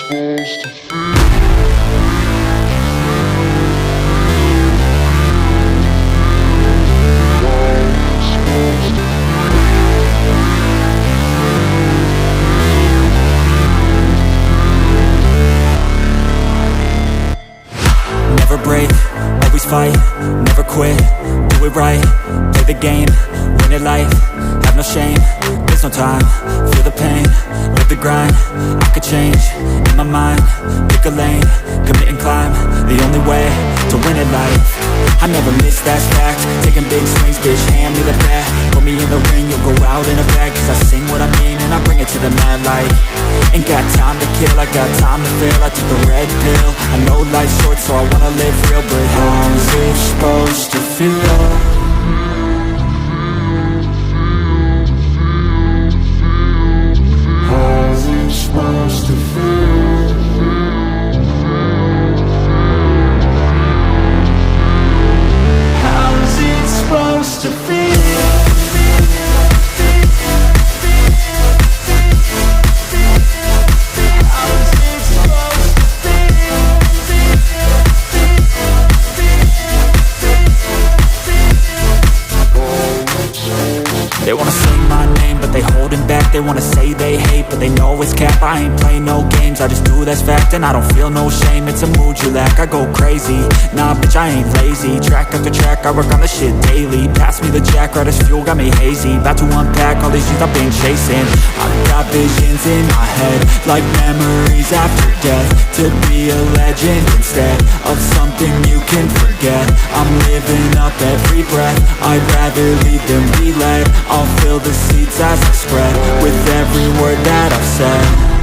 Never break, always fight, never quit, do it right, play the game, win it life, have no shame, there's no time, feel the pain, live the grind, I could change, in my mind, pick a lane, commit and climb, the only way to win at life. I never miss, that's fact, taking big swings, bitch, hand me the bat, put me in the ring, you'll go out in a bag, cause I sing what I mean and I bring it to the mad light. Ain't got time to kill, I got time to feel, I took the red pill, I know life's short so I wanna live real, but how's it supposed to feel? How's it supposed to feel? How's it supposed to feel? They wanna sing my name, but they holding back. They wanna say they hate, but they know it's cap. I ain't play no games, I just do, that's fact. And I don't feel no shame, it's a mood you lack. I go crazy, nah bitch I ain't lazy. Track after track, I work on this shit daily. Pass me the jack, right as fuel, got me hazy. About to unpack all these things I've been chasing. I've got visions in my head, like memories after death. To be a legend instead of something you can forget. I'm living up every breath, I'd rather lead than be led. I'll fill the seats as I spread with every word that I've said.